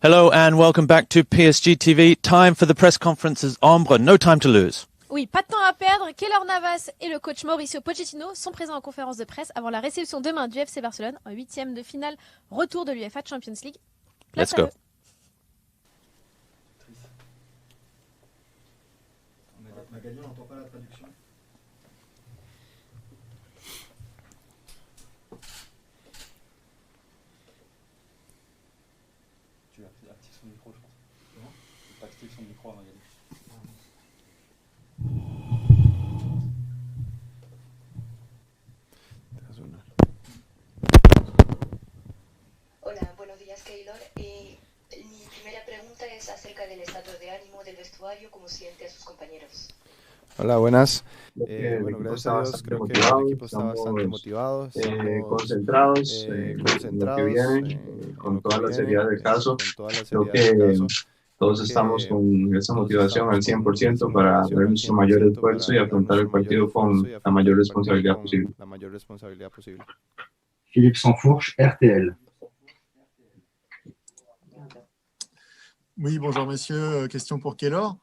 Hello and welcome back to PSG TV. Time for the press conferences. Ambre, no time to lose. Oui, pas de temps à perdre. Keylor, Navas et le coach Mauricio Pochettino sont présents en conférence de presse avant la réception demain du FC Barcelone en 8e de finale retour de l'UEFA Champions League. Place Let's go. Magali, on n'entend pas la traduction. Tu as activé son micro, je pense. Comment? Tu as activé son micro, Magali. Hola, buenos días, Keylor. Mi primera pregunta es acerca del estado de ánimo del vestuario, cómo siente a sus compañeros. Hola, buenas. Bueno, gracias a Dios, creo que el equipo está bastante motivado, estamos concentrados en lo que viene, con toda la seriedad del caso. Creo que todos estamos con esa motivación al 100% para dar nuestro mayor esfuerzo y afrontar el partido con la mayor responsabilidad posible. Philippe Sansfourche, RTL. Oui, bonjour messieurs. Question pour Keylor.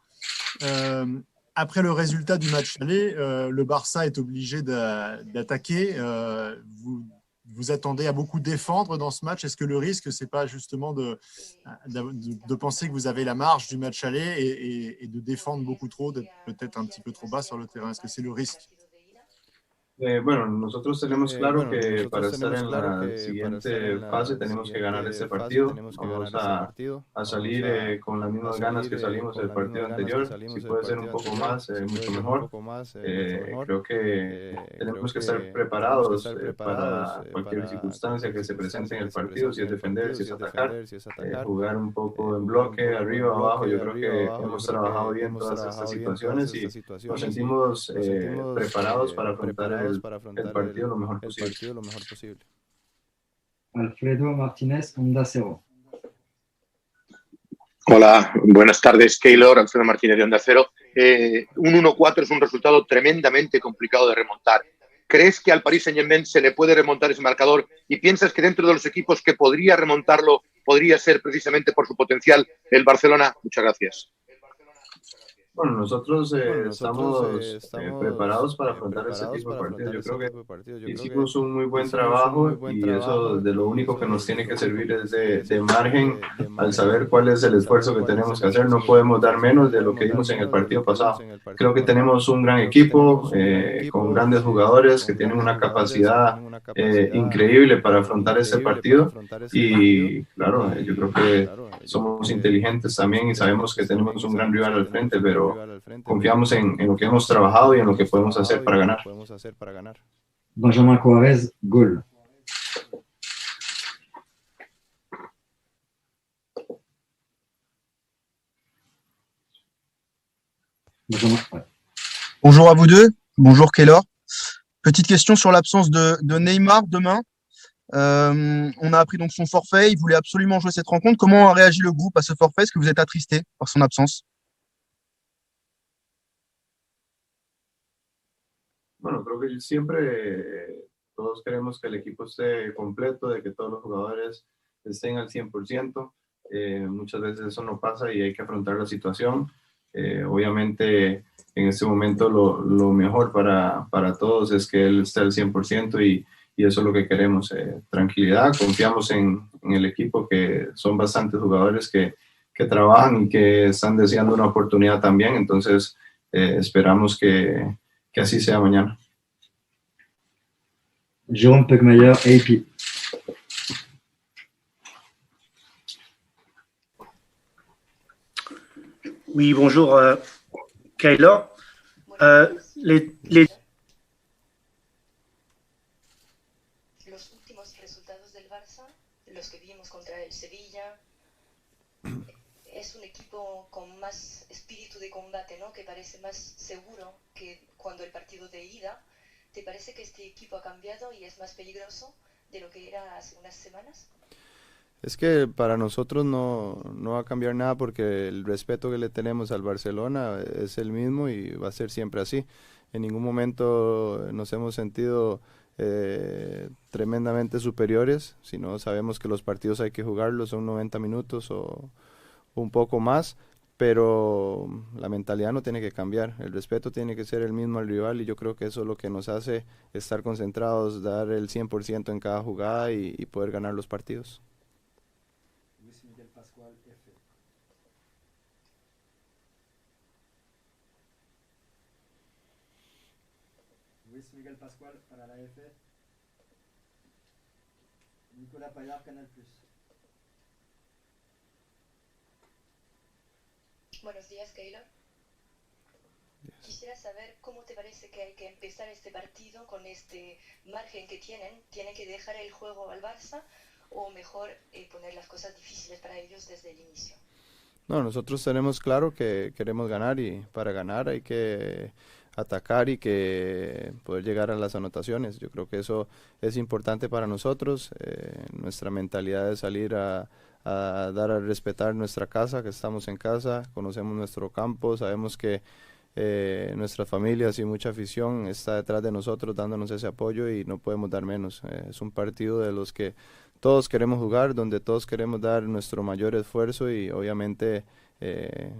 Après le résultat du match aller, le Barça est obligé d'attaquer. Vous attendez à beaucoup défendre dans ce match. Est-ce que le risque, c'est pas justement de penser que vous avez la marge du match aller et de défendre beaucoup trop, d'être peut-être un petit peu trop bas sur le terrain? Est-ce que c'est le risque? Bueno, nosotros tenemos claro que para estar en la siguiente fase tenemos que ganar este partido. Vamos a salir con las mismas ganas que salimos del partido anterior. Si puede ser un poco más, mucho mejor. Creo que tenemos que estar preparados para cualquier circunstancia que se presente en el partido, si es defender, si es atacar, jugar un poco en bloque, arriba, abajo. Yo creo que hemos trabajado bien todas estas situaciones y nos sentimos preparados para afrontar el partido lo mejor posible. Alfredo Martínez, Onda Cero. Hola, buenas tardes, Keylor. Alfredo Martínez de Onda Cero. Un 1-4 es un resultado tremendamente complicado de remontar. ¿Crees que al Paris Saint-Germain se le puede remontar ese marcador? ¿Y piensas que dentro de los equipos que podría remontarlo podría ser precisamente por su potencial el Barcelona? Muchas gracias. Bueno, nosotros estamos preparados para afrontar este tipo de partidos. Yo creo que hicimos un muy buen trabajo y eso de lo único que nos tiene que servir es de margen al saber cuál es el esfuerzo que tenemos que hacer. No podemos dar menos de lo que dimos en el partido pasado. Creo que tenemos un gran equipo con grandes jugadores que tienen una capacidad increíble para afrontar este partido y claro, yo creo que somos inteligentes también y sabemos que tenemos un gran rival al frente, pero confiamos en lo que hemos trabajado y en lo que podemos hacer para ganar. Benjamin Juarez, Gol. Bonjour à vous deux, bonjour Keylor. Petite question sur l'absence de Neymar demain. On a appris donc son forfait, il voulait absolument jouer cette rencontre. Comment a réagi le groupe à ce forfait? Est-ce que vous êtes attristé par son absence? Bueno, creo que siempre todos queremos que el equipo esté completo, de que todos los jugadores estén al 100%. Muchas veces eso no pasa y hay que afrontar la situación. Obviamente en este momento lo mejor para todos es que él esté al 100% y eso es lo que queremos. Tranquilidad, confiamos en el equipo, que son bastantes jugadores que trabajan y que están deseando una oportunidad también. Entonces esperamos que así sea mañana. Jérôme Pugmeyer, AP. Oui, bonjour, Keylor. Los últimos resultados del Barça, los que vimos contra el Sevilla, es un equipo con más espíritu de combate, ¿no? Que parece más seguro que cuando el partido de ida. ¿Te parece que este equipo ha cambiado y es más peligroso de lo que era hace unas semanas? Es que para nosotros no va a cambiar nada porque el respeto que le tenemos al Barcelona es el mismo y va a ser siempre así. En ningún momento nos hemos sentido tremendamente superiores, sino sabemos que los partidos hay que jugarlos, son 90 minutos o un poco más, pero la mentalidad no tiene que cambiar, el respeto tiene que ser el mismo al rival y yo creo que eso es lo que nos hace estar concentrados, dar el 100% en cada jugada y poder ganar los partidos. Luis Miguel Pascual para la F. Nicolas Payard, Canal+. Buenos días, Keylor. Quisiera saber cómo te parece que hay que empezar este partido con este margen que tienen. ¿Tienen que dejar el juego al Barça o mejor poner las cosas difíciles para ellos desde el inicio? No, nosotros tenemos claro que queremos ganar y para ganar hay que atacar y que poder llegar a las anotaciones. Yo creo que eso es importante para nosotros, nuestra mentalidad de salir a dar a respetar nuestra casa, que estamos en casa, conocemos nuestro campo, sabemos que nuestras familias y mucha afición está detrás de nosotros dándonos ese apoyo y no podemos dar menos. Es un partido de los que todos queremos jugar, donde todos queremos dar nuestro mayor esfuerzo y obviamente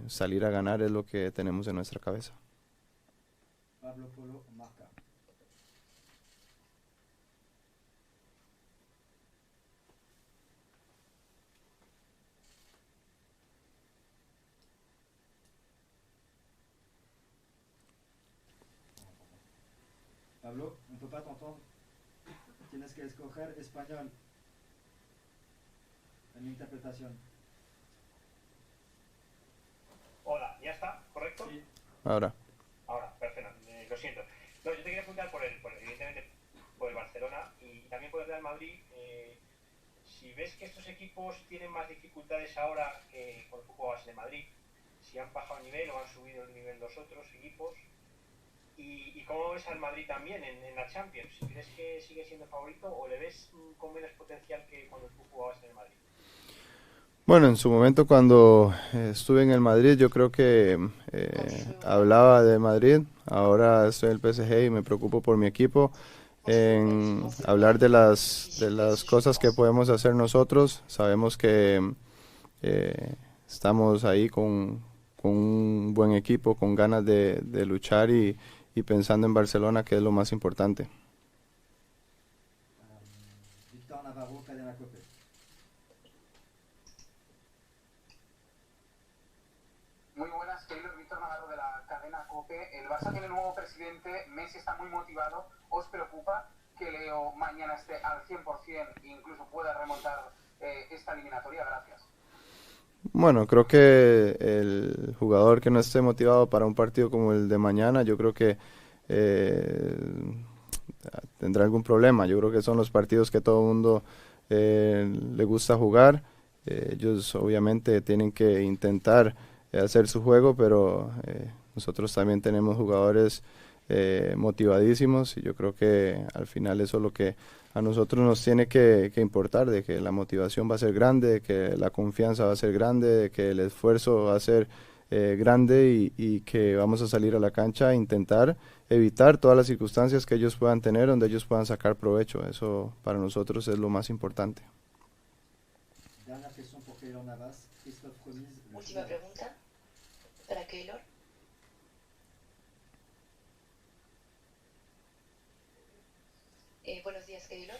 salir a ganar es lo que tenemos en nuestra cabeza. Pablo Polo, Marca. Pablo, on ne peut pas t'entendre. Tienes que escoger español en interpretación. Hola, ¿ya está? ¿Correcto? Sí. Ahora. Ahora, perfecto. Lo siento. No, yo te quería preguntar evidentemente por el Barcelona y también por el Real Madrid. Si ves que estos equipos tienen más dificultades ahora que cuando tú jugabas en el Madrid, si han bajado el nivel o han subido el nivel los otros equipos. ¿Y cómo ves al Madrid también en la Champions? ¿Crees que sigue siendo favorito o le ves con menos potencial que cuando tú jugabas en el Madrid? Bueno, en su momento cuando estuve en el Madrid yo creo que hablaba de Madrid, ahora estoy en el PSG y me preocupo por mi equipo, en hablar de las cosas que podemos hacer nosotros. Sabemos que estamos ahí con un buen equipo, con ganas de luchar y pensando en Barcelona, que es lo más importante. Víctor Navarro, Cadena Cope. Muy buenas, Keylor, Víctor Navarro de la cadena COPE. El Barça tiene nuevo presidente, Messi está muy motivado. ¿Os preocupa que Leo mañana esté al 100% e incluso pueda remontar esta eliminatoria? Gracias. Bueno, creo que el jugador que no esté motivado para un partido como el de mañana, yo creo que tendrá algún problema. Yo creo que son los partidos que todo el mundo le gusta jugar. Ellos obviamente tienen que intentar hacer su juego, pero nosotros también tenemos jugadores motivadísimos y yo creo que al final eso es lo que a nosotros nos tiene que importar, de que la motivación va a ser grande, de que la confianza va a ser grande, de que el esfuerzo va a ser grande y que vamos a salir a la cancha a intentar evitar todas las circunstancias que ellos puedan tener, donde ellos puedan sacar provecho. Eso para nosotros es lo más importante. Navas, última pregunta para Keylor. Buenos días, Keylor.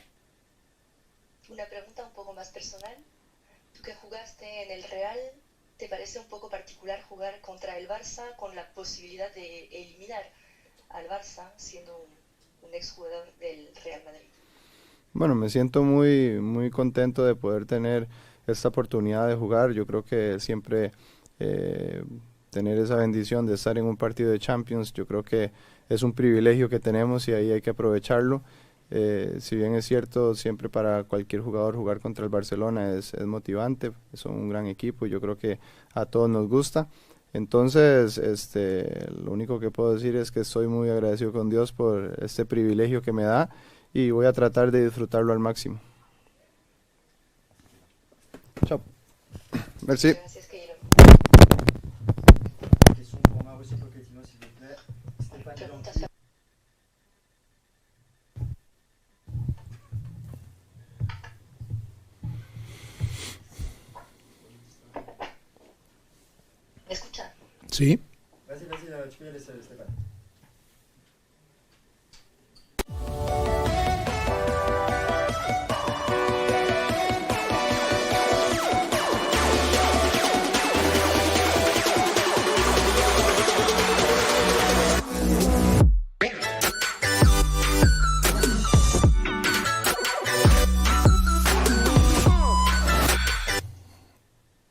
Una pregunta un poco más personal. Tú que jugaste en el Real, ¿te parece un poco particular jugar contra el Barça con la posibilidad de eliminar al Barça siendo un exjugador del Real Madrid? Bueno, me siento muy contento de poder tener esta oportunidad de jugar. Yo creo que siempre tener esa bendición de estar en un partido de Champions, yo creo que es un privilegio que tenemos y ahí hay que aprovecharlo. Si bien es cierto, siempre para cualquier jugador jugar contra el Barcelona es motivante, son un gran equipo y yo creo que a todos nos gusta. Entonces, lo único que puedo decir es que estoy muy agradecido con Dios por este privilegio que me da y voy a tratar de disfrutarlo al máximo. Chao. Merci. Gracias, Keylor. Question pour Mauricio Pochettino, s'il vous plaît. Stéphane. Preguntas Sí. Vas-y, tu peux y aller, Stéphane.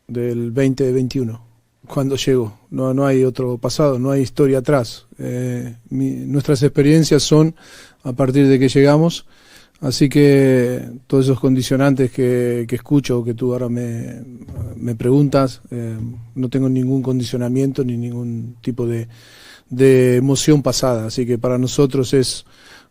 Del 2021, cuando llegó. No hay otro pasado, no hay historia atrás. Nuestras experiencias son a partir de que llegamos, así que todos esos condicionantes que escucho, que tú ahora me preguntas, no tengo ningún condicionamiento ni ningún tipo de emoción pasada, así que para nosotros es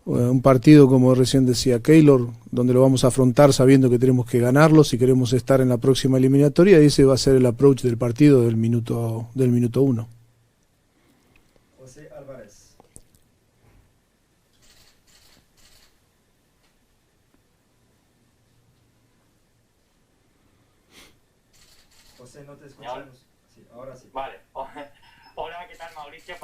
un partido, como recién decía Keylor, donde lo vamos a afrontar sabiendo que tenemos que ganarlo si queremos estar en la próxima eliminatoria, y ese va a ser el approach del partido del minuto 1. José Álvarez. José, no te escuchamos. Sí, ahora sí. Vale. Hola, ¿qué tal, Mauricio?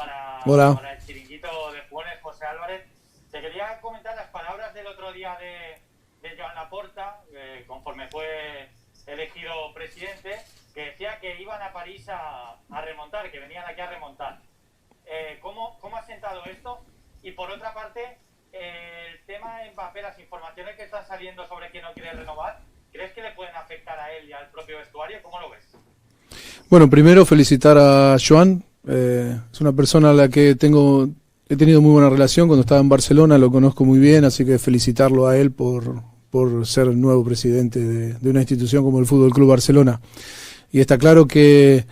Hola. Para el chiringuito de jugones, José Álvarez. Te quería comentar las palabras del otro día de Joan Laporta, conforme fue elegido presidente, que decía que iban a París a remontar, que venían aquí a remontar. ¿Cómo ha sentado esto? Y por otra parte, el tema de Mbappé, las informaciones que están saliendo sobre que no quiere renovar, ¿crees que le pueden afectar a él y al propio vestuario? ¿Cómo lo ves? Bueno, primero felicitar a Joan. Es una persona a la que he tenido muy buena relación cuando estaba en Barcelona, lo conozco muy bien, así que felicitarlo a él por ser el nuevo presidente de una institución como el Fútbol Club Barcelona. Y está claro que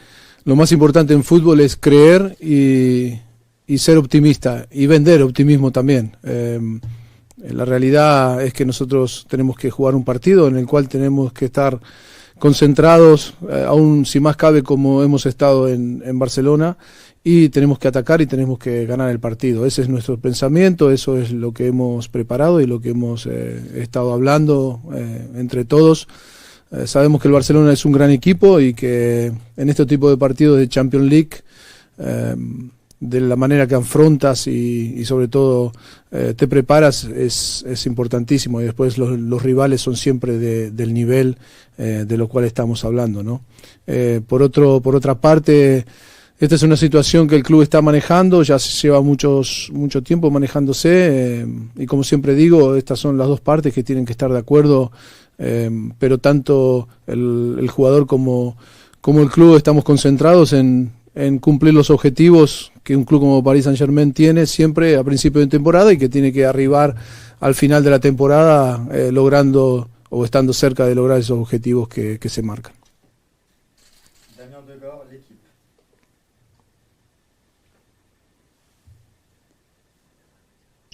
lo más importante en fútbol es creer y ser optimista y vender optimismo también. La realidad es que nosotros tenemos que jugar un partido en el cual tenemos que estar concentrados, aún si más cabe como hemos estado en Barcelona, y tenemos que atacar y tenemos que ganar el partido. Ese es nuestro pensamiento, eso es lo que hemos preparado y lo que hemos estado hablando entre todos. Sabemos que el Barcelona es un gran equipo y que en este tipo de partidos de Champions League, de la manera que afrontas y sobre todo te preparas es importantísimo, y después los rivales son siempre del nivel de lo cual estamos hablando, ¿no? Por otra parte, esta es una situación que el club está manejando, ya se lleva mucho tiempo manejándose, y como siempre digo, estas son las dos partes que tienen que estar de acuerdo, pero tanto el jugador como el club estamos concentrados en cumplir los objetivos que un club como Paris Saint-Germain tiene siempre a principio de temporada y que tiene que arribar al final de la temporada logrando o estando cerca de lograr esos objetivos que se marcan.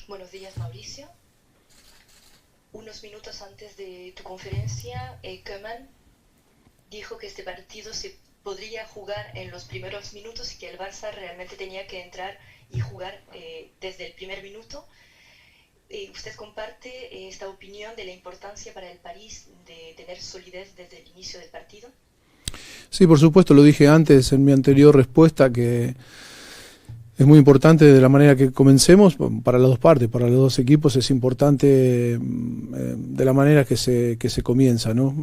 Buenos días, Mauricio. Unos minutos antes de tu conferencia, Koeman dijo que este partido se podría jugar en los primeros minutos y que el Barça realmente tenía que entrar y jugar desde el primer minuto. ¿Usted comparte esta opinión de la importancia para el París de tener solidez desde el inicio del partido? Sí, por supuesto, lo dije antes en mi anterior respuesta, que es muy importante de la manera que comencemos para las dos partes, para los dos equipos es importante de la manera que se comienza, ¿no?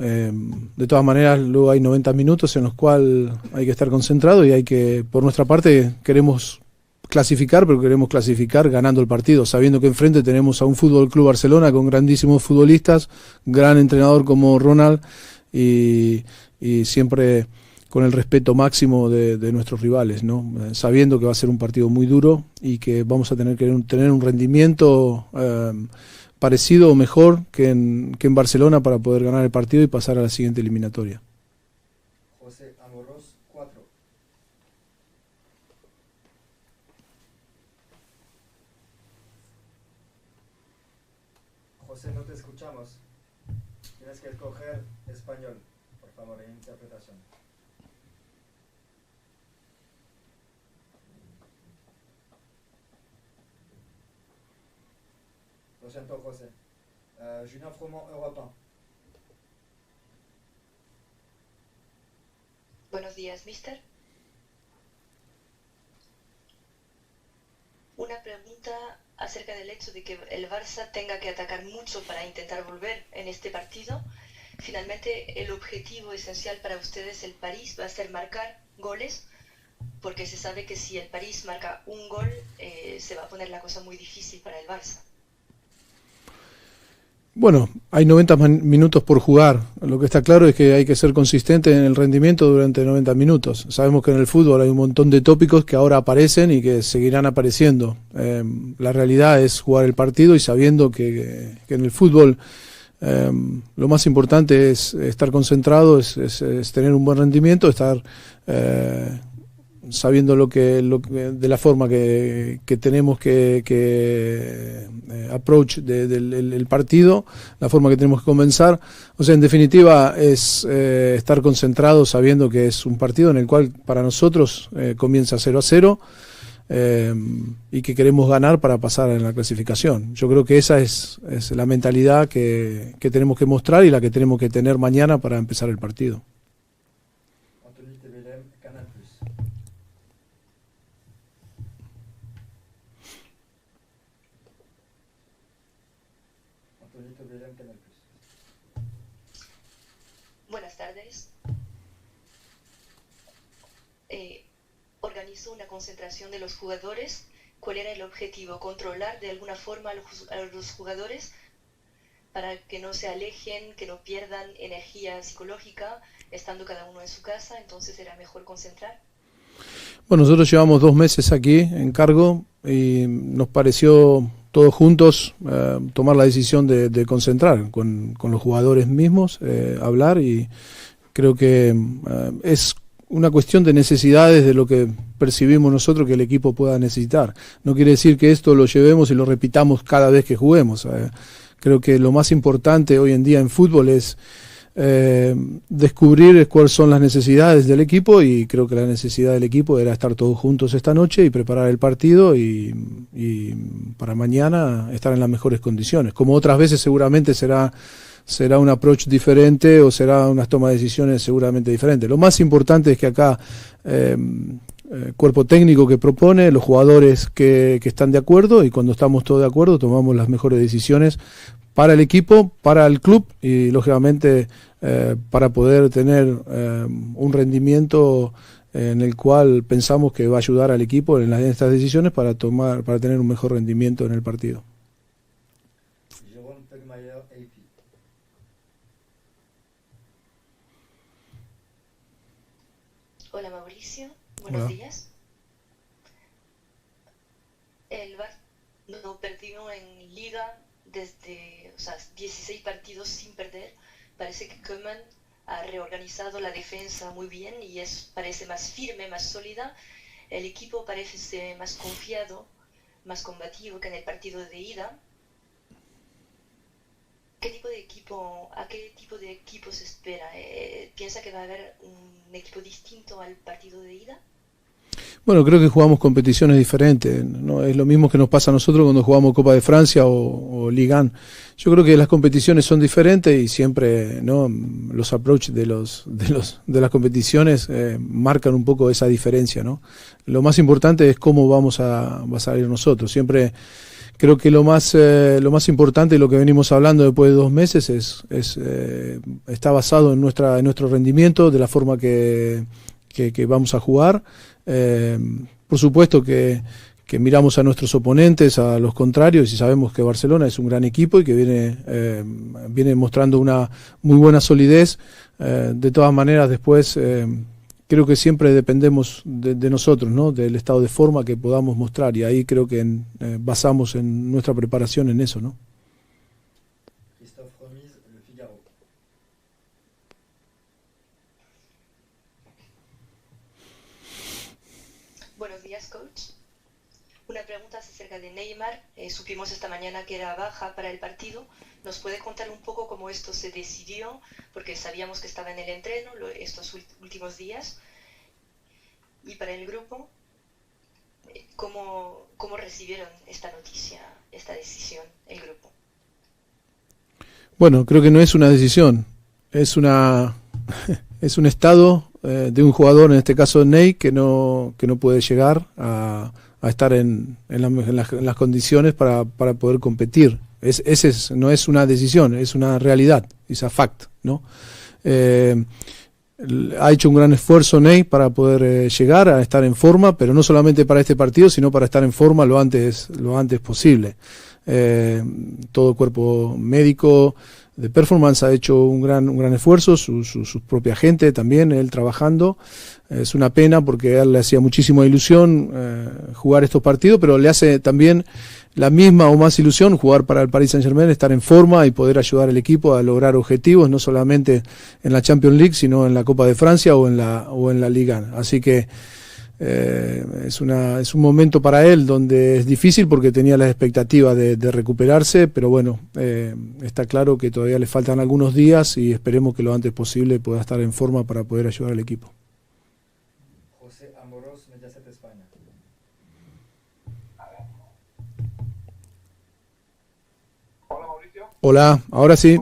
De todas maneras, luego hay 90 minutos en los cuales hay que estar concentrado y hay que, por nuestra parte, queremos clasificar, pero queremos clasificar ganando el partido, sabiendo que enfrente tenemos a un Fútbol Club Barcelona con grandísimos futbolistas, gran entrenador como Ronald y siempre con el respeto máximo de nuestros rivales, ¿no? Sabiendo que va a ser un partido muy duro y que vamos a tener que tener un rendimiento parecido o mejor que en Barcelona para poder ganar el partido y pasar a la siguiente eliminatoria. José Amoros, 4. José, no te escuchamos. Tienes que escoger español, por favor, en interpretación. Lo siento, José. Julien Froment, Europe 1. Buenos días, mister. pregunta acerca del hecho de que el Barça tenga que atacar mucho para intentar volver en este partido. Finalmente, el objetivo esencial para ustedes, el París, va a ser marcar goles, porque se sabe que si el París marca un gol, se va a poner la cosa muy difícil para el Barça. Bueno, hay 90 minutos por jugar. Lo que está claro es que hay que ser consistente en el rendimiento durante 90 minutos. Sabemos que en el fútbol hay un montón de tópicos que ahora aparecen y que seguirán apareciendo. La realidad es jugar el partido y sabiendo que en el fútbol lo más importante es estar concentrado, es tener un buen rendimiento, estar sabiendo de la forma que tenemos que approach del partido, la forma que tenemos que comenzar. O sea, en definitiva es estar concentrado sabiendo que es un partido en el cual para nosotros comienza 0-0 y que queremos ganar para pasar en la clasificación. Yo creo que esa es la mentalidad que tenemos que mostrar y la que tenemos que tener mañana para empezar el partido. Buenas tardes. Organizó una concentración de los jugadores. ¿Cuál era el objetivo? ¿Controlar de alguna forma a los jugadores para que no se alejen, que no pierdan energía psicológica, estando cada uno en su casa? Entonces era mejor concentrar. Bueno, nosotros llevamos 2 meses aquí en cargo y nos pareció todos juntos tomar la decisión de concentrar con los jugadores mismos, hablar, y creo que es una cuestión de necesidades de lo que percibimos nosotros que el equipo pueda necesitar. No quiere decir que esto lo llevemos y lo repitamos cada vez que juguemos. Creo que lo más importante hoy en día en fútbol es descubrir cuáles son las necesidades del equipo, y creo que la necesidad del equipo era estar todos juntos esta noche y preparar el partido y para mañana estar en las mejores condiciones. Como otras veces seguramente será un approach diferente o será unas tomas de decisiones seguramente diferentes. Lo más importante es que acá cuerpo técnico que propone, los jugadores que están de acuerdo, y cuando estamos todos de acuerdo tomamos las mejores decisiones para el equipo, para el club y lógicamente para poder tener un rendimiento en el cual pensamos que va a ayudar al equipo en estas decisiones para tener un mejor rendimiento en el partido. Hola Mauricio, buenos días. El Barça no perdió en Liga desde 16 partidos sin perder. Parece que Koeman ha reorganizado la defensa muy bien y parece más firme, más sólida. El equipo parece más confiado, más combativo que en el partido de ida. ¿A qué tipo de equipo se espera? ¿Piensa que va a haber un equipo distinto al partido de ida? Bueno, creo que jugamos competiciones diferentes. No es lo mismo que nos pasa a nosotros cuando jugamos Copa de Francia o Ligue 1. Yo creo que las competiciones son diferentes y siempre los approaches de las competiciones marcan un poco esa diferencia, ¿no? Lo más importante es cómo vamos a salir nosotros. Siempre creo que lo más importante y lo que venimos hablando después de 2 meses está basado en nuestro rendimiento, de la forma que vamos a jugar. Por supuesto que miramos a nuestros oponentes, a los contrarios, y sabemos que Barcelona es un gran equipo y que viene mostrando una muy buena solidez. De todas maneras, después creo que siempre dependemos de nosotros, ¿no? Del estado de forma que podamos mostrar, y ahí creo que basamos en nuestra preparación en eso, ¿no? Buenos días, coach. Una pregunta acerca de Neymar. Supimos esta mañana que era baja para el partido. ¿Nos puede contar un poco cómo esto se decidió? Porque sabíamos que estaba en el entreno estos últimos días. Y para el grupo, ¿cómo recibieron esta noticia, esta decisión, el grupo? Bueno, creo que no es una decisión. Es un estado de un jugador, en este caso Ney, que no puede llegar a estar en las condiciones para poder competir. No es una decisión, es una realidad, es a fact, ¿no? Ha hecho un gran esfuerzo Ney para poder llegar a estar en forma, pero no solamente para este partido, sino para estar en forma lo antes posible. Todo el cuerpo médico de performance ha hecho un gran esfuerzo, su propia gente también, él trabajando. Es una pena porque a él le hacía muchísima ilusión jugar estos partidos, pero le hace también la misma o más ilusión jugar para el Paris Saint-Germain, estar en forma y poder ayudar al equipo a lograr objetivos, no solamente en la Champions League, sino en la Copa de Francia o en la Liga. Así que es un momento para él donde es difícil porque tenía la expectativa de recuperarse, pero bueno, está claro que todavía le faltan algunos días y esperemos que lo antes posible pueda estar en forma para poder ayudar al equipo. Hola Mauricio. Hola, ahora sí.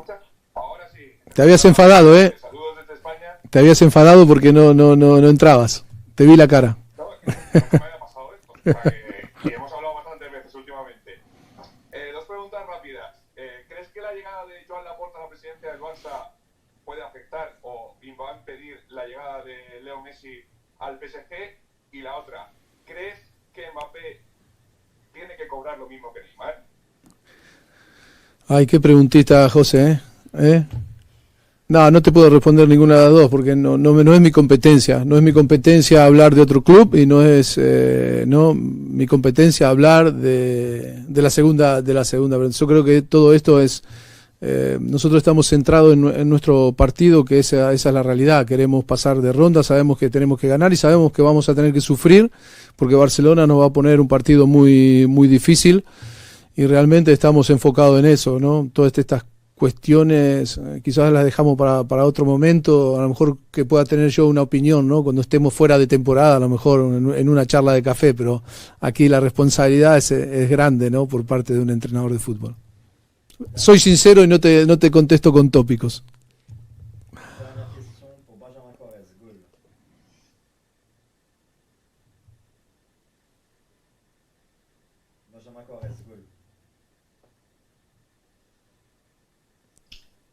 Ahora sí. Te habías enfadado, Saludos desde España. Te habías enfadado porque no entrabas. Te vi la cara. No me había pasado esto. O sea, que hemos hablado bastantes veces últimamente. Dos preguntas rápidas. ¿Crees que la llegada de Joan Laporta a la presidencia del Barça puede afectar o va a impedir la llegada de Leo Messi al PSG? Y la otra, ¿crees que Mbappé tiene que cobrar lo mismo que Neymar? Ay, qué preguntita, José, No te puedo responder ninguna de las dos porque no es mi competencia. No es mi competencia hablar de otro club y no es mi competencia hablar de la segunda. Yo creo que todo esto es nosotros estamos centrados en nuestro partido, que esa es la realidad. Queremos pasar de ronda, sabemos que tenemos que ganar y sabemos que vamos a tener que sufrir porque Barcelona nos va a poner un partido muy muy difícil y realmente estamos enfocados en eso, ¿no? Todas estas cuestiones quizás las dejamos para otro momento, a lo mejor que pueda tener yo una opinión, ¿no? Cuando estemos fuera de temporada, a lo mejor en una charla de café, pero aquí la responsabilidad es grande, ¿no? Por parte de un entrenador de fútbol. Soy sincero y no te contesto con tópicos.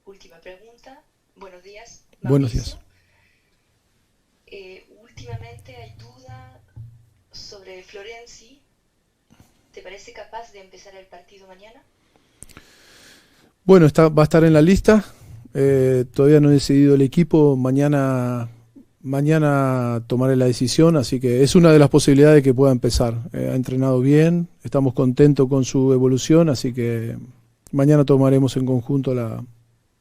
Última pregunta. Buenos días. Mauricio. Buenos días. Últimamente hay duda sobre Florenzi. ¿Te parece capaz de empezar el partido mañana? Bueno, va a estar en la lista. Todavía no he decidido el equipo. Mañana tomaré la decisión, así que es una de las posibilidades que pueda empezar. Ha entrenado bien, estamos contentos con su evolución, así que mañana tomaremos en conjunto la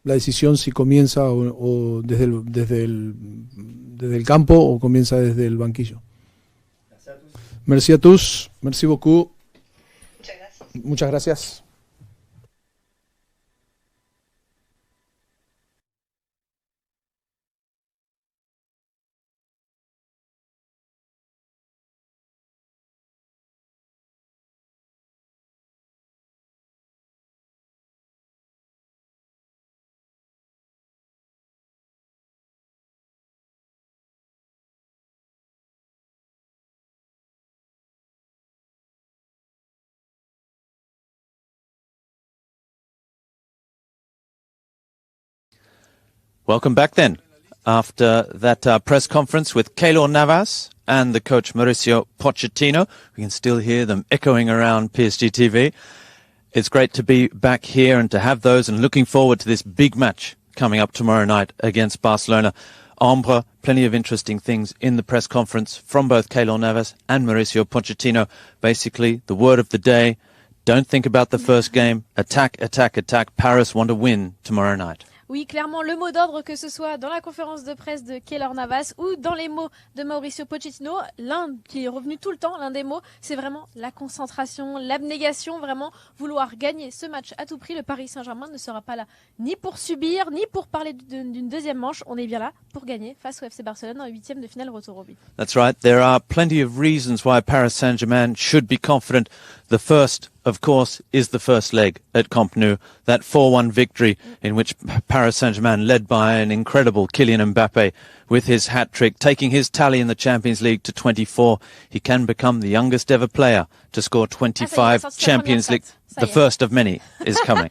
decisión si comienza o desde el campo o comienza desde el banquillo. Merci à tous, merci beaucoup. Muchas gracias. Welcome back then. After that press conference with Keylor Navas and the coach Mauricio Pochettino, we can still hear them echoing around PSG TV. It's great to be back here and to have those, and looking forward to this big match coming up tomorrow night against Barcelona. Ambre, plenty of interesting things in the press conference from both Keylor Navas and Mauricio Pochettino. Basically, the word of the day, don't think about the first game. Attack, attack, attack. Paris want to win tomorrow night. Oui, clairement, le mot d'ordre, que ce soit dans la conférence de presse de Keylor Navas ou dans les mots de Mauricio Pochettino, l'un qui est revenu tout le temps, l'un des mots, c'est vraiment la concentration, l'abnégation, vraiment vouloir gagner ce match à tout prix. Le Paris Saint-Germain ne sera pas là ni pour subir, ni pour parler d'une deuxième manche. On est bien là pour gagner face au FC Barcelone en 8e de finale retour au but. That's right. There are plenty of reasons why Paris Saint-Germain should be confident. The first, of course, is the first leg at Camp Nou, that 4-1 victory in which Paris Saint-Germain, led by an incredible Kylian Mbappe, with his hat-trick, taking his tally in the Champions League to 24. He can become the youngest ever player to score 25 Champions League. The first of many is coming.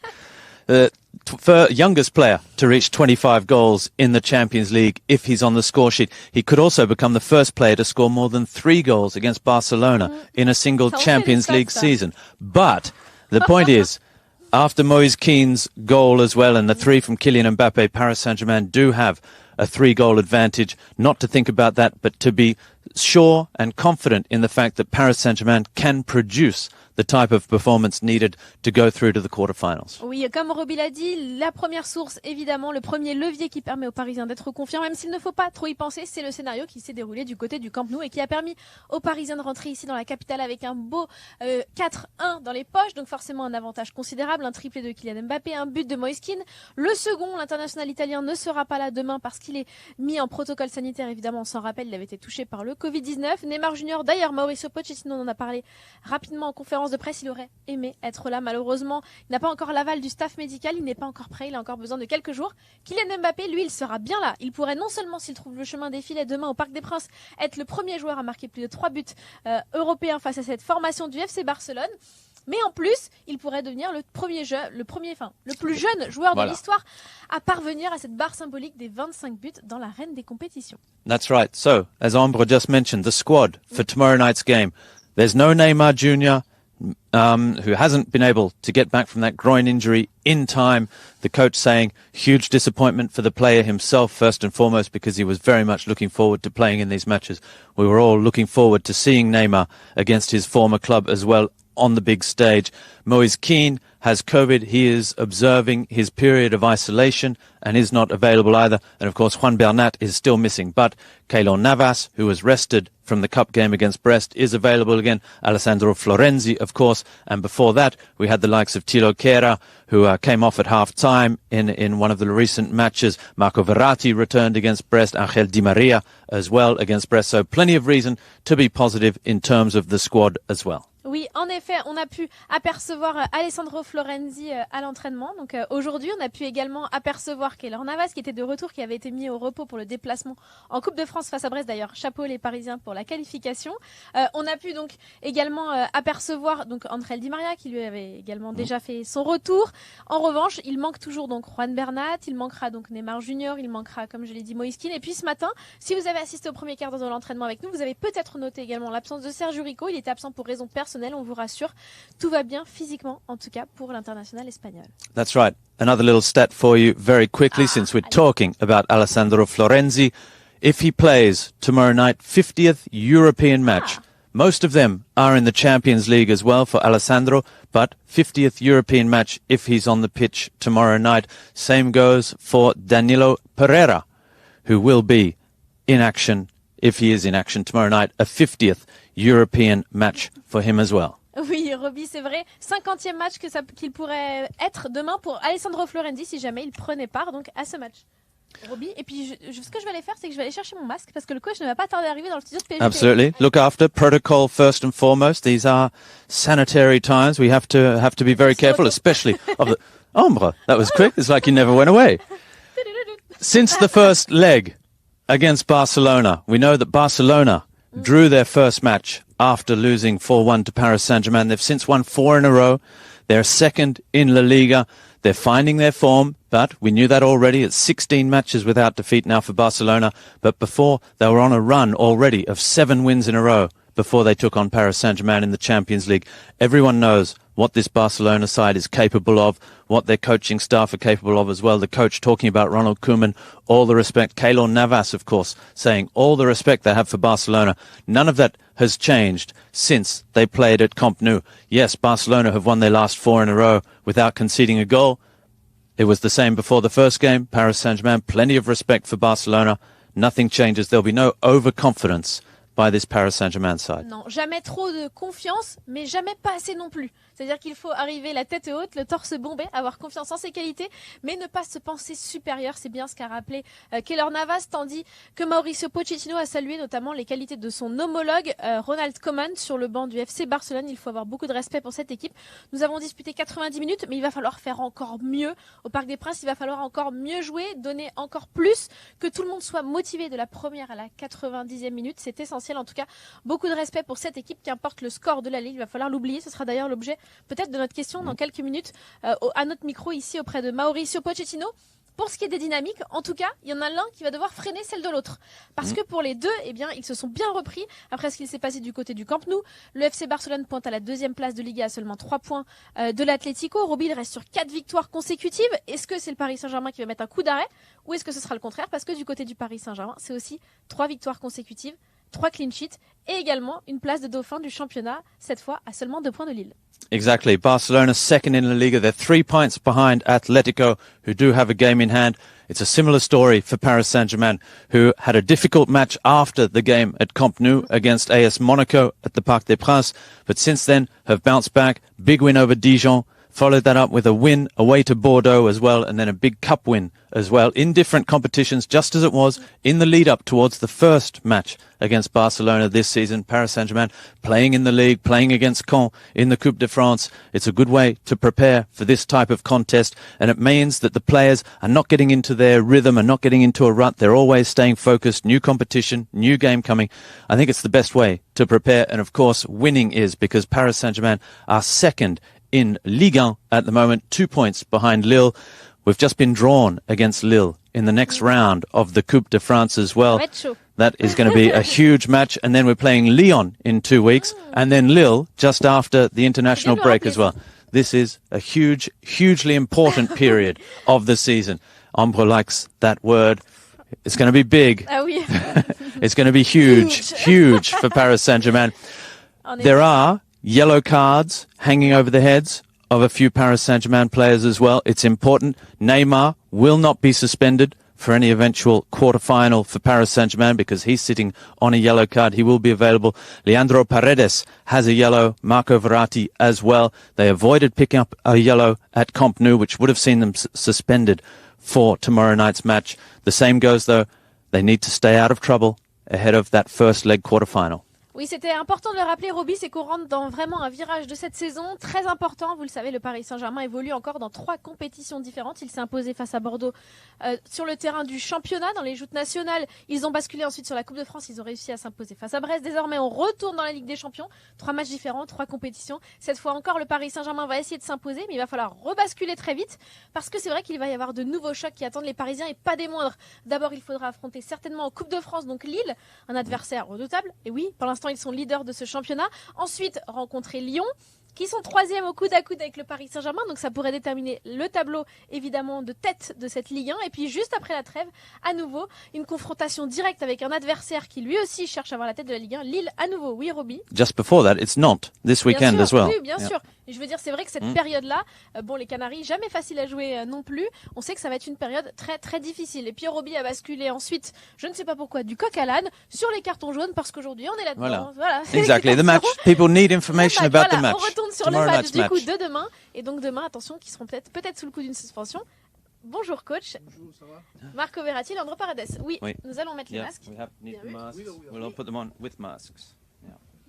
The youngest player to reach 25 goals in the Champions League if he's on the score sheet. He could also become the first player to score more than 3 goals against Barcelona in a single Champions League season. But the point is, after Moise Kean's goal as well and the 3 from Kylian Mbappe, Paris Saint-Germain do have a 3-goal advantage. Not to think about that, but to be sure and confident in the fact that Paris Saint-Germain can produce the type of performance needed to go through to the quarterfinals. Oui, comme Roby l'a dit, la première source, évidemment, le premier levier qui permet aux Parisiens d'être confiants, même s'il ne faut pas trop y penser, c'est le scénario qui s'est déroulé du côté du Camp Nou et qui a permis aux Parisiens de rentrer ici dans la capitale avec un beau 4-1 dans les poches, donc forcément un avantage considérable, un triplé de Kylian Mbappé, un but de Moise Kean. Le second, l'international italien, ne sera pas là demain parce qu'il est mis en protocole sanitaire, évidemment, on s'en rappelle, il avait été touché par le Covid-19. Neymar Junior, d'ailleurs, Mauricio Pochettino en a parlé rapidement en conférence de presse, il aurait aimé être là. Malheureusement, il n'a pas encore l'aval du staff médical, il n'est pas encore prêt, il a encore besoin de quelques jours. Kylian Mbappé, lui, il sera bien là. Il pourrait non seulement, s'il trouve le chemin des filets demain au Parc des Princes, être le premier joueur à marquer plus de 3 buts européens face à cette formation du FC Barcelone, mais en plus, il pourrait devenir le plus jeune joueur de l'histoire à parvenir à cette barre symbolique des 25 buts dans l'arène des compétitions. That's right. So, as Ambre just mentioned, the squad for tomorrow night's game. There's no Neymar Jr., who hasn't been able to get back from that groin injury in time. The coach saying huge disappointment for the player himself, first and foremost, because he was very much looking forward to playing in these matches. We were all looking forward to seeing Neymar against his former club as well on the big stage. Moise Kean has COVID. He is observing his period of isolation and is not available either. And of course, Juan Bernat is still missing. But Keylor Navas, who was rested from the cup game against Brest, is available again. Alessandro Florenzi, of course. And before that, we had the likes of Thilo Kehrer, who came off at half-time in one of the recent matches. Marco Verratti returned against Brest. Angel Di Maria as well against Brest. So plenty of reason to be positive in terms of the squad as well. Oui, en effet, on a pu apercevoir Alessandro Florenzi à l'entraînement. Donc aujourd'hui, on a pu également apercevoir Keylor Navas qui était de retour, qui avait été mis au repos pour le déplacement en Coupe de France face à Brest. D'ailleurs, chapeau les Parisiens pour la qualification. On a pu donc également apercevoir donc Angel Di Maria qui lui avait également déjà fait son retour. En revanche, il manque toujours donc Juan Bernat, il manquera donc Neymar Junior, il manquera, comme je l'ai dit, Moise Kean. Et puis ce matin, si vous avez assisté au premier quart d'heure de l'entraînement avec nous, vous avez peut-être noté également l'absence de Sergio Rico. Il était absent pour raison personnelle. On vous rassure, tout va bien physiquement, en tout cas pour l'international espagnol. That's right. Another little stat for you very quickly, since we're talking about Alessandro Florenzi. If he plays tomorrow night, 50th European match. Most of them are in the Champions League as well for Alessandro, but 50th European match if he's on the pitch tomorrow night. Same goes for Danilo Pereira, who will be in action if he is in action tomorrow night. A 50th European match for him as well. Oui, Roby, c'est vrai. 50e match qu'il pourrait être demain pour Alessandro Florenzi si jamais il prenait part donc à ce match. Roby, et puis ce que je vais aller faire, c'est que je vais aller chercher mon masque parce que le coach ne va pas tarder à arriver dans le studio de PSG. Absolutely. Look after protocol first and foremost. These are sanitary times. We have to be very careful, especially of the Ombre. That was quick. It's like he never went away. Since the first leg against Barcelona, we know that Barcelona drew their first match after losing 4-1 to Paris Saint-Germain. They've since won 4 in a row. They're second in La Liga. They're finding their form, but we knew that already. It's 16 matches without defeat now for Barcelona. But before, they were on a run already of 7 wins in a row before they took on Paris Saint-Germain in the Champions League. Everyone knows what this Barcelona side is capable of, what their coaching staff are capable of as well. The coach talking about Ronald Koeman, all the respect. Keylor Navas, of course, saying all the respect they have for Barcelona. None of that has changed since they played at Camp Nou. Yes, Barcelona have won their last 4 in a row without conceding a goal. It was the same before the first game. Paris Saint-Germain, plenty of respect for Barcelona. Nothing changes. There'll be no overconfidence by this Paris Saint-Germain side. Non, jamais trop de confiance, mais jamais pas assez non plus. C'est-à-dire qu'il faut arriver la tête haute, le torse bombé, avoir confiance en ses qualités, mais ne pas se penser supérieur. C'est bien ce qu'a rappelé Keylor Navas, tandis que Mauricio Pochettino a salué notamment les qualités de son homologue Ronald Koeman sur le banc du FC Barcelone. Il faut avoir beaucoup de respect pour cette équipe. Nous avons disputé 90 minutes, mais il va falloir faire encore mieux. Au Parc des Princes, il va falloir encore mieux jouer, donner encore plus, que tout le monde soit motivé de la première à la 90e minute. C'est essentiel. En tout cas, beaucoup de respect pour cette équipe, qu'importe le score de la Ligue. Il va falloir l'oublier. Ce sera d'ailleurs l'objet peut-être de notre question dans quelques minutes à notre micro ici auprès de Mauricio Pochettino. Pour ce qui est des dynamiques, en tout cas, il y en a l'un qui va devoir freiner celle de l'autre. Parce que pour les deux, eh bien, ils se sont bien repris après ce qu'il s'est passé du côté du Camp Nou. Le FC Barcelone pointe à la 2e place de Liga à seulement 3 points de l'Atlético. Roby, il reste sur 4 victoires consécutives. Est-ce que c'est le Paris Saint-Germain qui va mettre un coup d'arrêt ou est-ce que ce sera le contraire? Parce que du côté du Paris Saint-Germain, c'est aussi 3 victoires consécutives, 3 clean sheets et également une place de dauphin du championnat, cette fois à seulement 2 points de Lille. Exactly. Barcelona second in La Liga. They're 3 points behind Atletico, who do have a game in hand. It's a similar story for Paris Saint-Germain, who had a difficult match after the game at Camp Nou against AS Monaco at the Parc des Princes, but since then have bounced back. Big win over Dijon. Followed that up with a win away to Bordeaux as well, and then a big cup win as well in different competitions, just as it was in the lead up towards the first match against Barcelona this season. Paris Saint-Germain playing in the league, playing against Caen in the Coupe de France. It's a good way to prepare for this type of contest, and it means that the players are not getting into their rhythm and not getting into a rut. They're always staying focused. New competition, new game coming. I think it's the best way to prepare, and of course winning is, because Paris Saint-Germain are second in Ligue 1 at the moment, 2 points behind Lille. We've just been drawn against Lille in the next round of the Coupe de France as well. That is going to be a huge match. And then we're playing Lyon in 2 weeks and then Lille just after the international break as well. This is a hugely important period of the season. Ambre likes that word. It's going to be big. Ah oui. It's going to be huge for Paris Saint-Germain. There are yellow cards hanging over the heads of a few Paris Saint-Germain players as well. It's important. Neymar will not be suspended for any eventual quarter-final for Paris Saint-Germain because he's sitting on a yellow card. He will be available. Leandro Paredes has a yellow. Marco Verratti as well. They avoided picking up a yellow at Camp Nou, which would have seen them suspended for tomorrow night's match. The same goes, though. They need to stay out of trouble ahead of that first leg quarter-final. Oui, c'était important de le rappeler, Roby, c'est qu'on rentre dans vraiment un virage de cette saison très important. Vous le savez, le Paris Saint-Germain évolue encore dans 3 compétitions différentes. Il s'est imposé face à Bordeaux sur le terrain du championnat, dans les joutes nationales. Ils ont basculé ensuite sur la Coupe de France. Ils ont réussi à s'imposer face à Brest. Désormais, on retourne dans la Ligue des Champions. 3 matchs différents, 3 compétitions. Cette fois encore, le Paris Saint-Germain va essayer de s'imposer, mais il va falloir rebasculer très vite parce que c'est vrai qu'il va y avoir de nouveaux chocs qui attendent les Parisiens et pas des moindres. D'abord, il faudra affronter certainement en Coupe de France, donc Lille, un adversaire redoutable. Et oui, pour l'instant, ils sont leaders de ce championnat. Ensuite, rencontrer Lyon, qui sont 3e au coude à coude avec le Paris Saint-Germain. Donc ça pourrait déterminer le tableau, évidemment, de tête de cette Ligue 1. Et puis juste après la trêve, à nouveau, une confrontation directe avec un adversaire qui lui aussi cherche à avoir la tête de la Ligue 1. Lille, à nouveau. Oui, Roby. Just before that, it's Nantes this weekend as well. Oui, bien sûr. Et je veux dire, c'est vrai que cette période-là, bon, les Canaries, jamais facile à jouer non plus. On sait que ça va être une période très, très difficile. Et puis Roby a basculé ensuite, je ne sais pas pourquoi, du coq à l'âne sur les cartons jaunes parce qu'aujourd'hui, on est là-dedans. Voilà. Exactly. The match. People need information about the match. On retourne sur le match du coup de demain. Et donc demain, attention, qui seront peut-être sous le coup d'une suspension. Bonjour coach. Bonjour, ça va? Marco Verratti, Leandro Paredes. Oui, nous allons mettre les masques. Need the masks. We'll put them on with masks.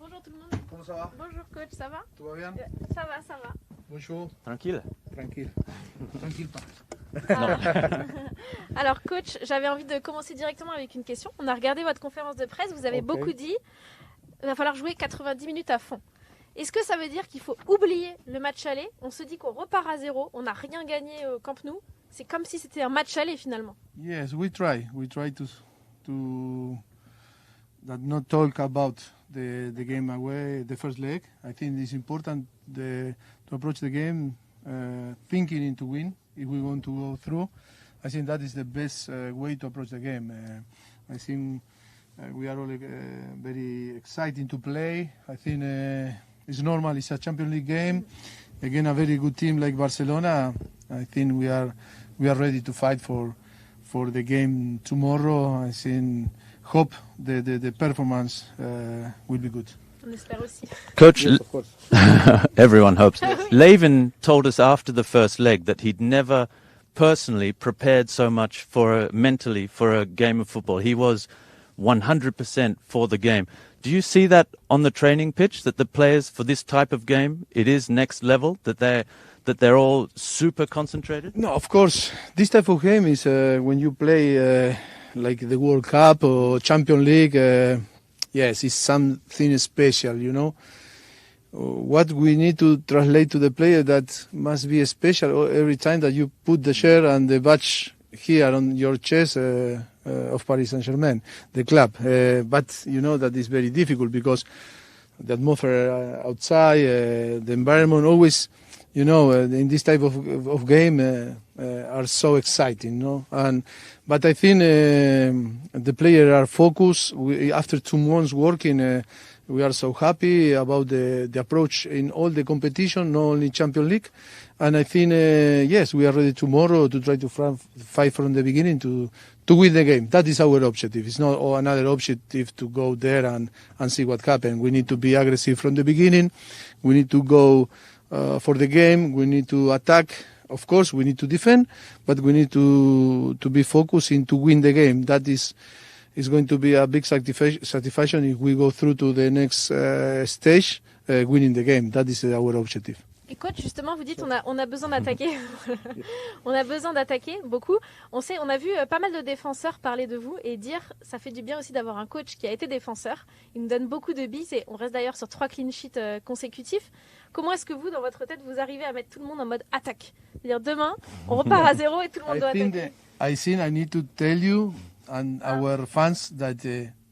Bonjour tout le monde. Comment ça va? Bonjour coach, ça va? Tout va bien? Ça va. Bonjour. Tranquille. Tranquille pas. Alors coach, j'avais envie de commencer directement avec une question. On a regardé votre conférence de presse, vous avez beaucoup dit il va falloir jouer 90 minutes à fond. Est-ce que ça veut dire qu'il faut oublier le match aller? On se dit qu'on repart à 0, on n'a rien gagné au Camp Nou. C'est comme si c'était un match aller finalement. Yes, we try to not talk about the game away, the first leg. I think it's important to approach the game thinking to win if we want to go through. I think that is the best way to approach the game. I think we are all very excited to play. I think it's normal. It's a Champions League game. Again, a very good team like Barcelona. I think we are ready to fight for the game tomorrow. I think hope the performance will be good. On espère aussi. Coach, Yes, of course. everyone hopes. Levin told us after the first leg that he'd never personally prepared so much mentally for a game of football. He was 100% for the game. Do you see that on the training pitch, that the players for this type of game, it is next level, that they're all super concentrated? No, of course. This type of game is when you play like the World Cup or Champions League. Yes, it's something special, you know. What we need to translate to the player that must be special every time that you put the shirt and the badge here on your chest of Paris Saint-Germain, the club. But you know that is very difficult because the atmosphere outside, the environment always, you know, in this type of game are so exciting, no? But I think the players are focused. After 2 months working, we are so happy about the approach in all the competition, not only Champions League. And I think, yes, we are ready tomorrow to try to fight from the beginning to win the game. That is our objective. It's not another objective to go there and see what happens. We need to be aggressive from the beginning. We need to go for the game. We need to attack. Of course, we need to defend, but we need to be focusing to win the game. That is going to be a big satisfaction if we go through to the next stage, winning the game. That is our objective. Et coach, justement, vous dites on a besoin d'attaquer. On a besoin d'attaquer beaucoup. On a vu pas mal de défenseurs parler de vous et dire ça fait du bien aussi d'avoir un coach qui a été défenseur. Il nous donne beaucoup de billes et on reste d'ailleurs sur 3 clean sheets consécutifs. Comment est-ce que vous, dans votre tête, vous arrivez à mettre tout le monde en mode attaque? C'est-à-dire demain, on repart à zéro et tout le monde doit attaquer. I need to tell you and our fans that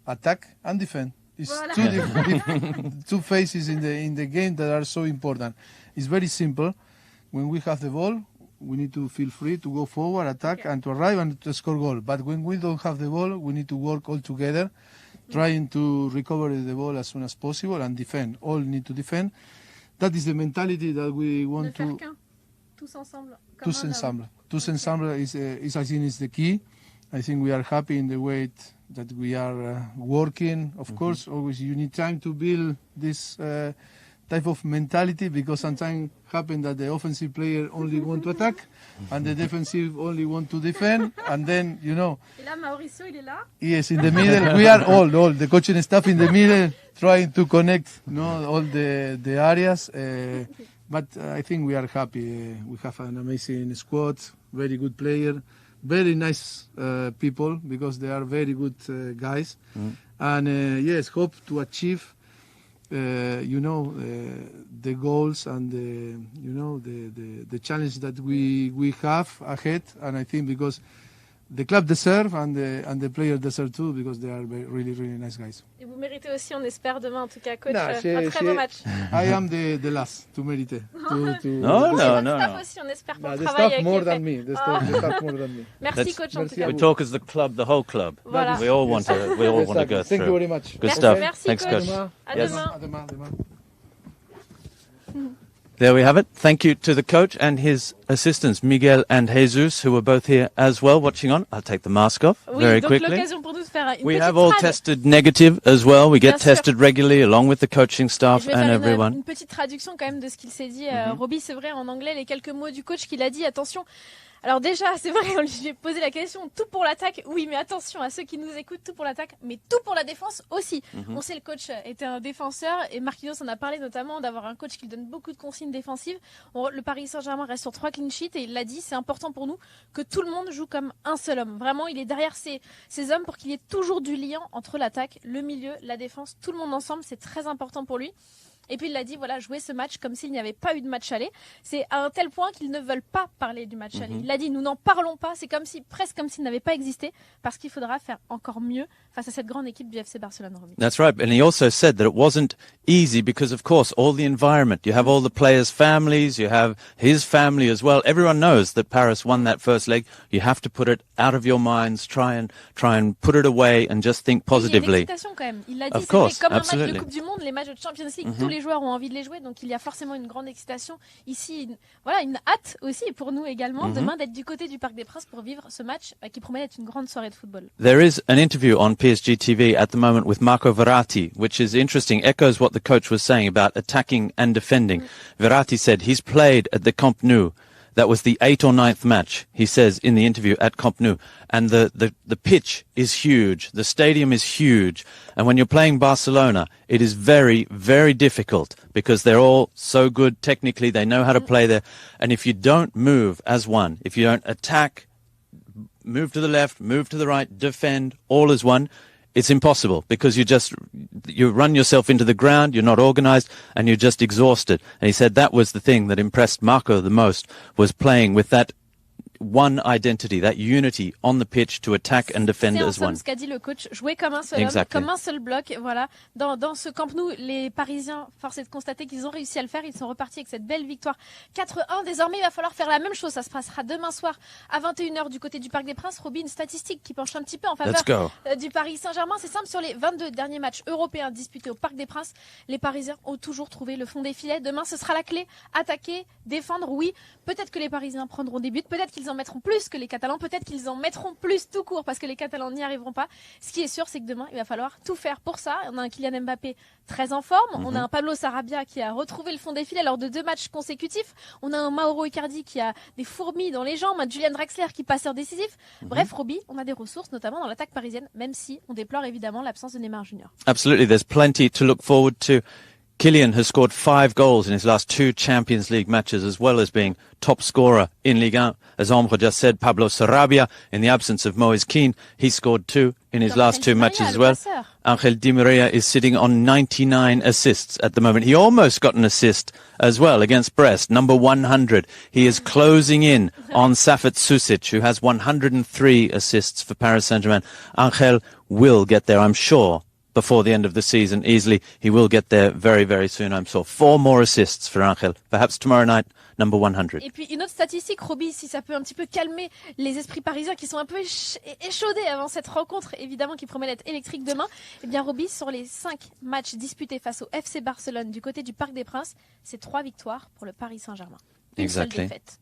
attack and defend. It's two phases in the game that are so important. It's very simple. When we have the ball, we need to feel free to go forward, attack, and to arrive and to score goal. But when we don't have the ball, we need to work all together, trying to recover the ball as soon as possible and defend. All need to defend. That is the mentality that we want to. Tous ensemble. Tous ensemble is I think is the key. I think we are happy in the way that we are working. Of course, always you need time to build this type of mentality because sometimes happen that the offensive player only want to attack and the defensive only want to defend, and then you know. Et là, Mauricio, il est là. Yes, in the middle we are all the coaching staff in the middle trying to connect, all the areas. But I think we are happy. We have an amazing squad, very good player, very nice people because they are very good guys, and yes, hope to achieve. The goals and the challenge that we have ahead, and I think because the club deserve and the players deserve too because they are really nice guys. Et vous méritez aussi, on espère demain en tout cas, coach, un très beau match. I am the last to merit. No. Staff aussi, on espère qu'on travaille avec more than me. The staff more than me. Merci coach en tout cas. We talk as the club, the whole club. Voilà. We all want to go through. Thank you very much. Good stuff. Merci, Thanks, coach. À demain. There we have it. Thank you to the coach and his assistants, Miguel and Jesus, who were both here as well watching on. I'll take the mask off very quickly. L'occasion pour nous de faire une We petite have all trad. tested negative as well. We get Bien sûr. tested regularly along with the coaching staff Je vais and faire everyone. une petite traduction quand même de ce qu'il s'est dit. Roby, c'est vrai, en anglais, les quelques mots du coach qu'il a dit. Attention. Alors déjà, c'est vrai, on lui a posé la question, tout pour l'attaque. Oui, mais attention à ceux qui nous écoutent, tout pour l'attaque, mais tout pour la défense aussi. On sait le coach était un défenseur et Marquinhos en a parlé notamment d'avoir un coach qui donne beaucoup de consignes défensives. Le Paris Saint-Germain reste sur 3 clean sheets et il l'a dit, c'est important pour nous que tout le monde joue comme un seul homme. Vraiment, il est derrière ces hommes pour qu'il y ait toujours du lien entre l'attaque, le milieu, la défense, tout le monde ensemble. C'est très important pour lui. Et puis il a dit, voilà, jouer ce match comme s'il n'y avait pas eu de match aller. C'est à un tel point qu'ils ne veulent pas parler du match aller. Il a dit, nous n'en parlons pas. C'est presque comme s'il n'avait pas existé parce qu'il faudra faire encore mieux face à cette grande équipe du FC Barcelone. That's right. And he also said that it wasn't easy because, of course, all the environment. You have all the players' families. You have his family as well. Everyone knows that Paris won that first leg. You have to put it out of your minds. Try and put it away and just think positively. Il y a une excitation quand même. Il l'a dit, Of c'est vrai, course, comme absolutely. un match de Coupe du Monde, les matchs de Champions League, tous les les joueurs ont envie de les jouer, donc il y a forcément une grande excitation ici. Voilà, une hâte aussi pour nous également demain d'être du côté du Parc des Princes pour vivre ce match qui promet d'être une grande soirée de football. There is an interview on PSG TV at the moment with Marco Verratti, which is interesting, echoes what the coach was saying about attacking and defending. Verratti said he's played at the Camp Nou. That was the 8th or 9th match, he says in the interview at Camp Nou. And the pitch is huge. The stadium is huge. And when you're playing Barcelona, it is very, very difficult because they're all so good technically. They know how to play there. And if you don't move as one, if you don't attack, move to the left, move to the right, defend, all as one, it's impossible because you run yourself into the ground, you're not organized, and you're just exhausted. And he said that was the thing that impressed Marco the most, was playing with that one identity, that unity on the pitch to attack and defend as one. C'est ce qu'a dit le coach, jouer comme un seul homme, comme un seul bloc. Voilà. Dans ce Camp Nou, les Parisiens, force est de constater qu'ils ont réussi à le faire. Ils sont repartis avec cette belle victoire 4-1. Désormais, il va falloir faire la même chose. Ça se passera demain soir à 21h du côté du Parc des Princes. Roby, une statistique qui penche un petit peu en faveur du Paris Saint-Germain. C'est simple, sur les 22 derniers matchs européens disputés au Parc des Princes, les Parisiens ont toujours trouvé le fond des filets. Demain, ce sera la clé. Attaquer, défendre, oui. Peut-être que les Parisiens prendront des buts. Peut-être qu'ils en mettront plus que les Catalans. Peut-être qu'ils en mettront plus tout court parce que les Catalans n'y arriveront pas. Ce qui est sûr, c'est que demain, il va falloir tout faire pour ça. On a un Kylian Mbappé très en forme. On a un Pablo Sarabia qui a retrouvé le fond des filets lors de 2 matchs consécutifs. On a un Mauro Icardi qui a des fourmis dans les jambes. Un Julian Draxler qui passeur décisif. Bref, Roby, on a des ressources, notamment dans l'attaque parisienne, même si on déplore évidemment l'absence de Neymar Jr. Absolutely. There's plenty to look forward to. Kylian has scored 5 goals in his last 2 Champions League matches, as well as being top scorer in Ligue 1. As Ombre just said, Pablo Sarabia, in the absence of Moise Kean, he scored 2 in his last 2 matches as well. Angel Di Maria is sitting on 99 assists at the moment. He almost got an assist as well against Brest, number 100. He is closing in on Safet Susic, who has 103 assists for Paris Saint-Germain. Angel will get there, I'm sure, before the end of the season easily. He will get there very, very soon, I'm sure. 4 more assists for Angel, perhaps tomorrow night, number 100. Et puis une autre statistique, Roby, si ça peut un petit peu calmer les esprits parisiens qui sont un peu échaudés avant cette rencontre, évidemment, qui promet d'être électrique demain. Eh bien, Roby, sur les 5 matchs disputés face au FC Barcelone du côté du Parc des Princes, c'est 3 victoires pour le Paris Saint-Germain. Une seule défaite.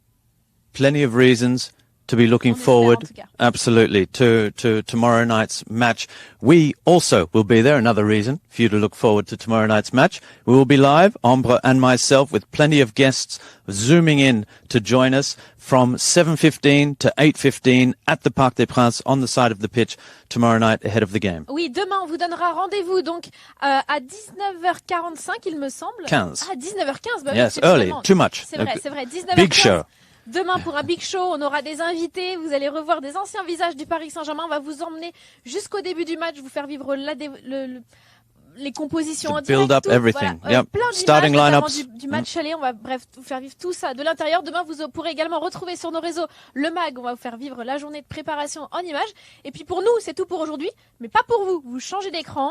Plenty of reasons to be looking forward, absolutely, to tomorrow night's match. We also will be there, another reason for you to look forward to tomorrow night's match. We will be live, Ombre and myself, with plenty of guests zooming in to join us from 7:15 to 8:15 at the Parc des Princes on the side of the pitch tomorrow night ahead of the game. Oui, demain on vous donnera rendez-vous donc à 19h45 il me semble. 15. Ah, 19h15, bah yes, oui, early, too much. C'est vrai, 19h15. Big show. Demain, pour un big show, on aura des invités. Vous allez revoir des anciens visages du Paris Saint-Germain. On va vous emmener jusqu'au début du match, vous faire vivre les compositions en direct. Build up everything. Voilà, yep. Plein Starting d'images du match aller. On va vous faire vivre tout ça de l'intérieur. Demain, vous pourrez également retrouver sur nos réseaux le mag. On va vous faire vivre la journée de préparation en images. Et puis pour nous, c'est tout pour aujourd'hui. Mais pas pour vous. Vous changez d'écran.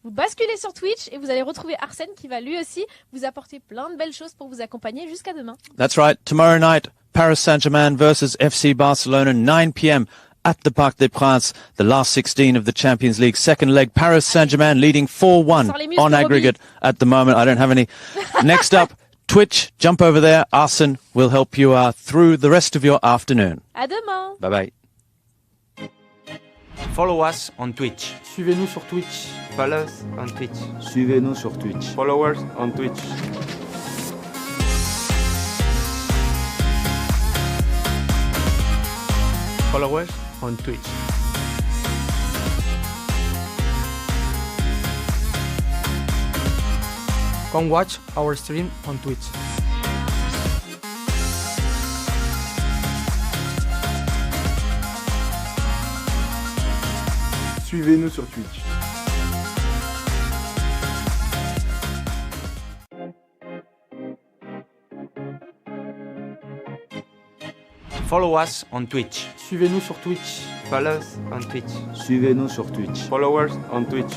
Vous basculez sur Twitch et vous allez retrouver Arsène qui va lui aussi vous apporter plein de belles choses pour vous accompagner jusqu'à demain. That's right. Tomorrow night, Paris Saint-Germain versus FC Barcelona, 9 p.m. at the Parc des Princes, the last 16 of the Champions League. Second leg, Paris Saint-Germain leading 4-1 on aggregate at the moment. I don't have any. Next up, Twitch. Jump over there. Arsène will help you through the rest of your afternoon. À demain. Bye-bye. Follow us on Twitch. Suivez-nous sur Twitch. Follow us on Twitch. Suivez-nous sur Twitch. Followers on Twitch. Followers on Twitch. Come watch our stream on Twitch. Suivez-nous sur Twitch. Follow us on Twitch. Suivez-nous sur Twitch. Follow us on Twitch. Suivez-nous sur Twitch. Followers on Twitch.